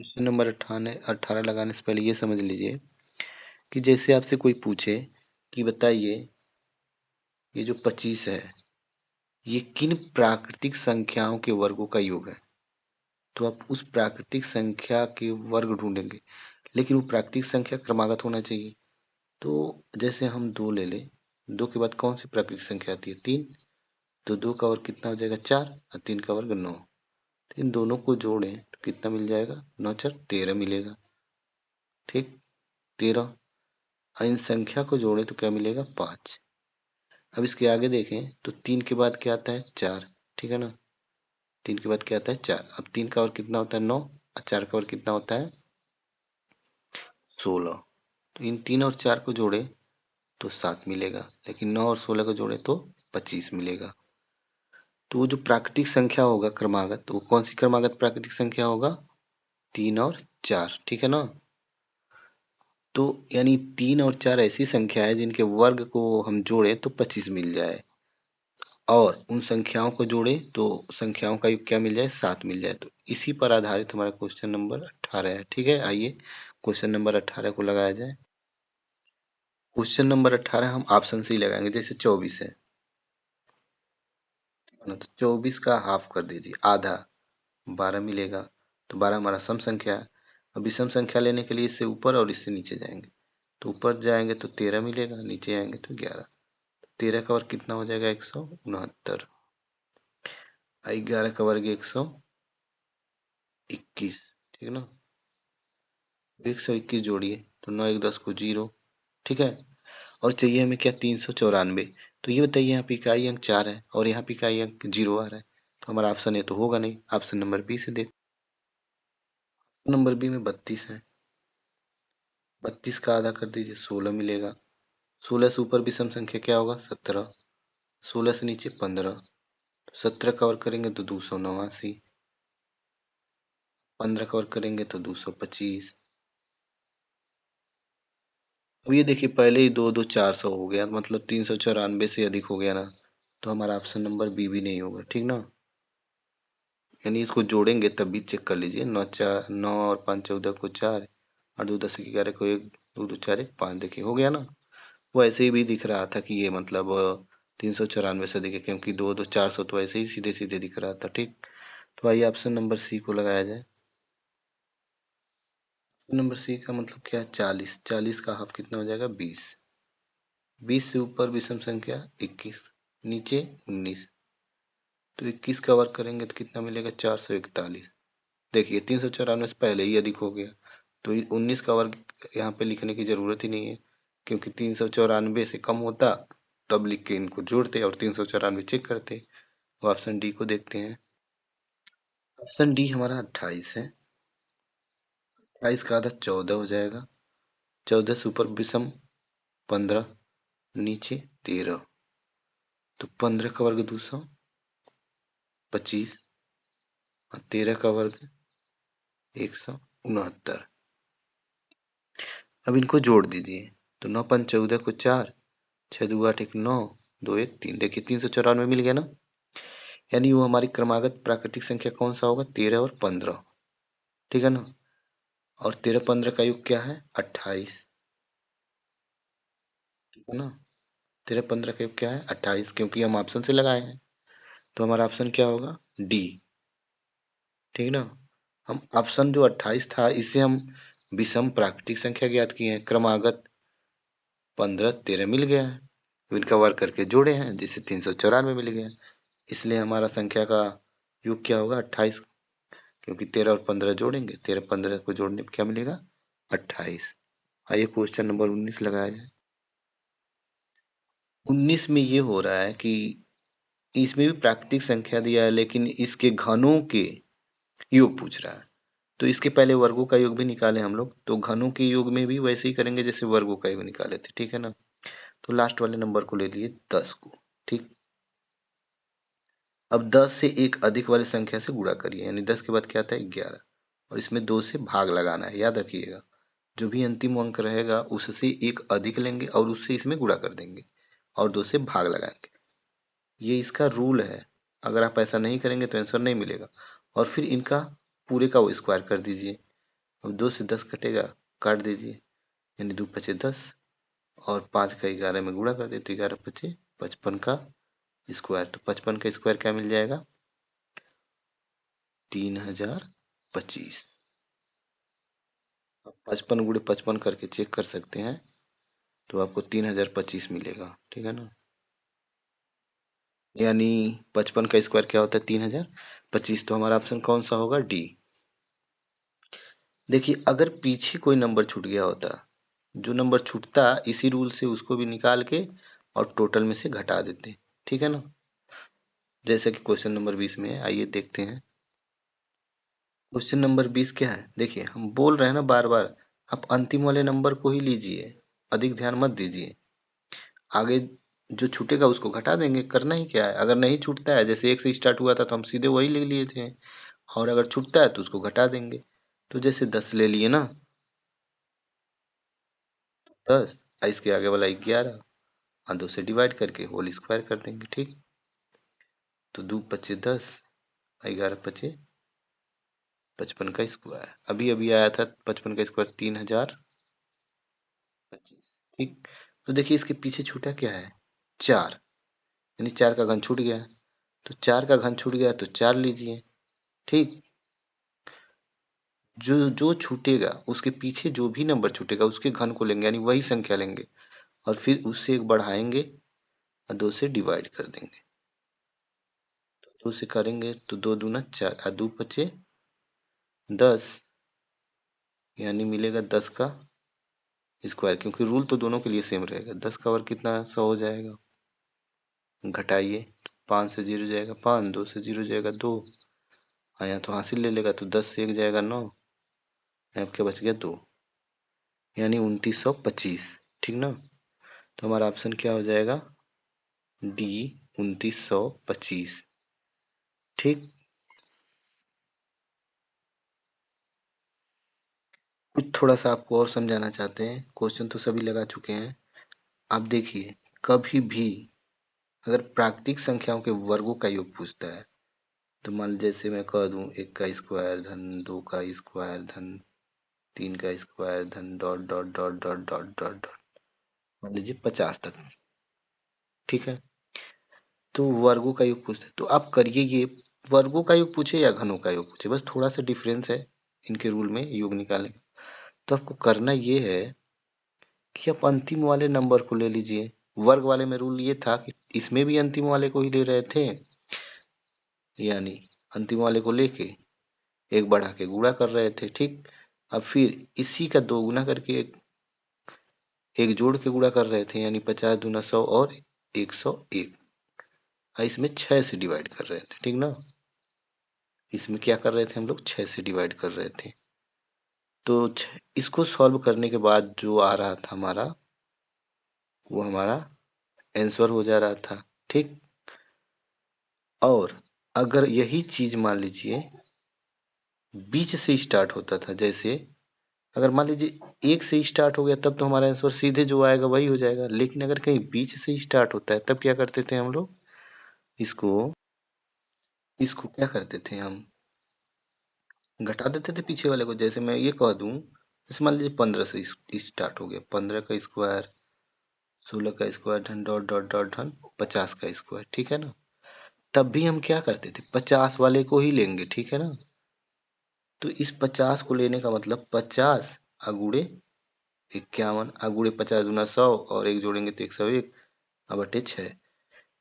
Question number 18 लगाने से पहले ये समझ लीजिए कि जैसे आपसे कोई पूछे कि बताइए ये जो 25 है ये किन प्राकृतिक संख्याओं के वर्गों का योग है। तो आप उस प्राकृतिक संख्या के वर्ग ढूंढेंगे, लेकिन वो प्राकृतिक संख्या क्रमागत होना चाहिए। तो जैसे हम 2 ले लें, 2 के बाद कौन सी प्राकृतिक संख्या आती है? 3। तो 2 का वर्ग कितना हो जाएगा? 4 और 3 का वर्ग 9। तो इन दोनों को जोड़ें तो कितना मिल जाएगा? 9 4 13 मिलेगा। ठीक, 13। इन संख्या को जोड़ें तो क्या मिलेगा? 5। अब इसके आगे देखें तो 3 के बाद क्या आता है? 4। ठीक है ना, 3 के बाद क्या आता है? 4। अब 3 का वर्ग कितना होता है? 9 और 4 का वर्ग कितना होता है? 16। तो इन 3 और 4 को जोड़े तो 7 मिलेगा, लेकिन 9 और 16 को जोड़े तो 25 मिलेगा। तो वो जो प्राकृतिक संख्या होगा क्रमागत, वो कौन सी क्रमागत प्राकृतिक संख्या होगा? 3 और 4। ठीक है ना। तो यानी 3 और 4 ऐसी संख्या है जिनके वर्ग को हम जोड़े तो 25 मिल जाए, और उन संख्याओं को जोड़े तो संख्याओं का योग क्या मिल जाए? 7 मिल जाए। तो इसी पर आधारित हमारा क्वेश्चन नंबर 18 है। ठीक है, आइए क्वेश्चन नंबर 18 को लगाया जाए। क्वेश्चन नंबर 18 हम ऑप्शन से ही लगाएंगे। जैसे 24 है ना, तो 24 का हाफ कर दीजिए, आधा, 12 मिलेगा। तो 12 हमारा सम संख्या है। अब विषम संख्या लेने के लिए इससे ऊपर और इससे नीचे जाएंगे। तो ऊपर जाएंगे तो 13 मिलेगा, नीचे आएंगे तो 11। 13 का वर्ग कितना हो जाएगा? 169। 11 का वर्ग 121। ठीक है ना, 121 जोड़िए तो 9 1 10 को 0। ठीक है, और चाहिए हमें क्या? 394। तो ये बताइए, यहाँ पे इकाई अंक 4 है और यहाँ पे इकाई अंक 0 आ रहा है, तो हमारा ऑप्शन ए तो होगा नहीं। ऑप्शन नंबर बी से देख, ऑप्शन नंबर बी में 32 है। 32 का आधा कर दीजिए, 16 मिलेगा। 16 से ऊपर विषम संख्या क्या होगा? 17। 16 से नीचे 15। 17 का वर्ग करेंगे तो 289। 15 का वर्ग करेंगे तो 225। अब ये देखिए, पहले ही 2 2 400 हो गया, मतलब 394 से अधिक हो गया ना, तो हमारा ऑप्शन नंबर बी भी नहीं होगा। ठीक ना, यानी इसको जोड़ेंगे तब भी चेक कर लीजिए। 9 और 5 14 को 4, और 2 10 11 को 1, 2 2 4 1 5, देखिए हो गया ना। वो ऐसे ही भी दिख रहा था कि ये मतलब 394 से अधिक है, क्योंकि 2 2 400 तो ऐसे ही सीधे सीधे दिख रहा था। ठीक, तो आइए ऑप्शन नंबर सी को लगाया जाए। ऑप्शन नंबर सी का मतलब क्या है? 40। 40 का हाफ कितना हो जाएगा? 20। 20 से ऊपर विषम संख्या 21, नीचे 19। तो 21 का वर्ग करेंगे तो कितना मिलेगा? 441। देखिए 394 से पहले ही अधिक हो गया, तो 19 का वर्ग यहाँ पे लिखने की जरूरत ही नहीं है, क्योंकि 394 से कम होता तब लिख के इनको जोड़ते और 394 चेक करते। तो ऑप्शन डी को देखते हैं। ऑप्शन डी हमारा 28 है। 28 का आधा 14 हो जाएगा। 14 से ऊपर विषम 15, नीचे 13। तो 15 का वर्ग 225 और 13 का वर्ग 169। अब इनको जोड़ दीजिए तो 9 5 14 को 4, 6 2 8 1 9, 2 1 3। देखिए 394 मिल गया ना, यानी वो हमारी क्रमागत प्राकृतिक संख्या कौन सा होगा? 13 और 15। ठीक है ना, और 13 15 का योग क्या है? 28। ठीक है ना, 13 15 का योग क्या है? 28, क्योंकि हम ऑप्शन से लगाए हैं, तो हमारा ऑप्शन क्या होगा? डी। ठीक ना, हम ऑप्शन जो 28 था इससे हम विषम प्राकृतिक संख्या ज्ञात किए हैं, क्रमागत 15 13 मिल गया है, तो इनका वर्ग करके जोड़े हैं जिससे 394 मिल गया। इसलिए हमारा संख्या का योग क्या होगा? 28, क्योंकि 13 और 15 जोड़ेंगे, 13 15 को जोड़ने पर क्या मिलेगा? 28। आइए क्वेश्चन नंबर 19 लगाया जाए। 19 में ये हो रहा है कि इसमें भी प्राकृतिक संख्या दिया है, लेकिन इसके घनों के योग पूछ रहा है। तो इसके पहले वर्गों का योग भी निकाले हम लोग, तो घनों के योग में भी वैसे ही करेंगे जैसे वर्गों का योग निकाले थे। ठीक है ना, तो लास्ट वाले नंबर को ले लिए 10 को। ठीक, अब 10 से एक अधिक वाली संख्या से गुणा करिए, यानी 10 के बाद क्या आता है? 11, और इसमें 2 से भाग लगाना है। याद रखिएगा, जो भी अंतिम अंक रहेगा उससे एक अधिक लेंगे और उससे इसमें गुणा कर देंगे और 2 से भाग लगाएंगे। ये इसका रूल है, अगर आप ऐसा नहीं करेंगे तो आंसर नहीं मिलेगा। और फिर इनका पूरे का वो स्क्वायर कर दीजिए, अब 2 से 10 कटेगा, काट दीजिए, यानी 2 पचे 10 और 5 का 11 में गुणा कर दे तो 11 पचे 55 का स्क्वायर। तो 55 का स्क्वायर क्या मिल जाएगा? 3025। आप 55 गुणे 55 करके चेक कर सकते हैं, तो आपको 3025 मिलेगा, ठीक है ना। यानी 55 का स्क्वायर क्या होता है? 3025। तो हमारा ऑप्शन कौन सा होगा? डी। देखिए, अगर पीछे कोई नंबर छूट गया होता, जो नंबर छूटता इसी रूल से उसको भी निकाल के और टोटल में से घटा देते, ठीक है ना। जैसे कि क्वेश्चन नंबर 20 में है, आइए देखते हैं। क्वेश्चन नंबर 20 क्या है? देखिए, हम बोल रहे हैं ना बार बार, आप अंतिम वाले नंबर को ही लीजिए, अधिक ध्यान मत दीजिए। आगे जो छूटेगा उसको घटा देंगे, करना ही क्या है। अगर नहीं छूटता है, जैसे 1 से स्टार्ट हुआ था तो हम सीधे वही ले लिए थे, और अगर छूटता है तो उसको घटा देंगे। तो जैसे 10 ले लिए ना, 10, इसके आगे वाला 11 और 2 से डिवाइड करके होल स्क्वायर कर देंगे, ठीक। तो 2 पचे 10, 11 पचे 55 का स्क्वायर। अभी अभी आया था 55 का स्क्वायर 3025, ठीक। तो देखिए, इसके पीछे छूटा क्या है? 4, यानी 4 का घन छूट गया। तो 4 का घन छूट गया तो 4 लीजिए, ठीक। जो जो छूटेगा उसके पीछे जो भी नंबर छूटेगा उसके घन को लेंगे, यानी वही संख्या लेंगे और फिर उससे एक बढ़ाएंगे और 2 से डिवाइड कर देंगे। तो 2 से करेंगे तो 2 दूना 4 और 2 पचे 10, यानी मिलेगा 10 का स्क्वायर, क्योंकि रूल तो दोनों के लिए सेम रहेगा। 10 का वर्ग कितना? 100 हो जाएगा। घटाइए, 5 से 0 जाएगा 5, 2 से 0 जाएगा 2, हाँ यहाँ तो हासिल ले लेगा तो 10 से 1 जाएगा 9, यहाँ क्या बच गया? 2, यानी 2925, ठीक ना। तो हमारा ऑप्शन क्या हो जाएगा? डी, 2925, ठीक। कुछ थोड़ा सा आपको और समझाना चाहते हैं, क्वेश्चन तो सभी लगा चुके हैं। आप देखिए, कभी भी अगर प्राकृतिक संख्याओं के वर्गों का योग पूछता है, तो मान लीजिए जैसे मैं कह दूं 1 का स्क्वायर धन 2 का स्क्वायर धन 3 का स्क्वायर धन dot dot dot dot dot dot dot, मान लीजिए 50 तक, ठीक है। तो वर्गों का योग पूछते हैं, तो आप करिए ये, वर्गों का योग पूछे या घनों का योग पूछे, बस थोड़ा सा डिफरेंस है इनके रूल में योग निकालने का। तो आपको करना ये है कि आप अंतिम वाले नंबर को ले लीजिए। वर्ग वाले में रूल ये था कि इसमें भी अंतिम वाले को ही ले रहे थे, यानी अंतिम वाले को लेके एक बढ़ा के गुणा कर रहे थे, ठीक। अब फिर इसी का 2 गुना करके एक जोड़ के गुणा कर रहे थे, यानी 50 दूना 100 और 101, और इसमें 6 से डिवाइड कर रहे थे, ठीक ना। इसमें क्या कर रहे थे हम लोग? 6 से डिवाइड कर रहे थे। तो इसको सॉल्व करने के बाद जो आ रहा था हमारा, वो हमारा आंसर हो जा रहा था, ठीक। और अगर यही चीज मान लीजिए बीच से स्टार्ट होता था, जैसे अगर मान लीजिए 1 से स्टार्ट हो गया, तब तो हमारा आंसर सीधे जो आएगा वही हो जाएगा। लेकिन अगर कहीं बीच से स्टार्ट होता है, तब क्या करते थे हम लोग? इसको इसको क्या करते थे हम? घटा देते थे पीछे वाले को। जैसे मैं ये कह दूं, जैसे मान लीजिए 15 से स्टार्ट हो गया, 15 का स्क्वायर 16 का स्क्वायर धन डॉट डॉट डॉट धन 50 का स्क्वायर, ठीक है ना। तब भी हम क्या करते थे? 50 वाले को ही लेंगे, ठीक है ना। तो इस 50 को लेने का मतलब 50 अगुड़े 51, अगुड़े 50 दूना 100 और एक जोड़ेंगे तो 101 बटे 6।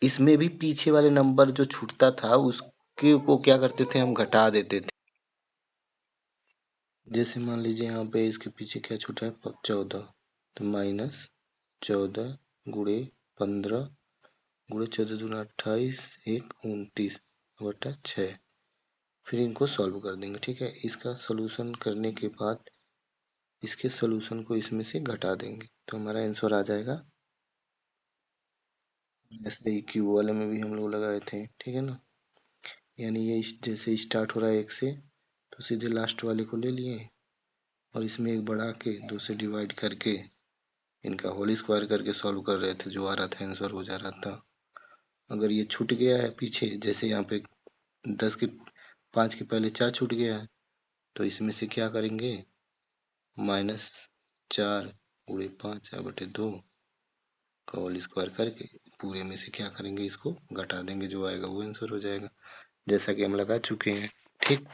इसमें भी पीछे वाले नंबर जो छूटता था उसके को क्या करते थे? हम घटा देते थे। जैसे मान लीजिए यहाँ पे इसके पीछे क्या छूटा है? 14, तो -14 गुणे 15 गुणे 14 दूना 28 एक 29 बटा 6। फिर इनको सॉल्व कर देंगे, ठीक है। इसका सोल्यूशन करने के बाद इसके सोल्यूशन को इसमें से घटा देंगे, तो हमारा आंसर आ जाएगा। ऐसे ही क्यू वाले में भी हम लोग लगाए थे, ठीक है ना। यानी ये जैसे स्टार्ट हो रहा है 1 से, तो सीधे लास्ट वाले को ले लिए और इसमें एक बढ़ा के 2 से डिवाइड करके इनका होल स्क्वायर करके सॉल्व कर रहे थे, जो आ रहा था आंसर हो जा रहा था। अगर ये छूट गया है पीछे, जैसे यहाँ पे 10 के 5 के पहले 4 छूट गया है, तो इसमें से क्या करेंगे? -4 × 5 का होल स्क्वायर करके पूरे में से क्या करेंगे, इसको घटा देंगे, जो आएगा वो आंसर हो जाएगा, जैसा कि हम लगा चुके हैं। ठीक।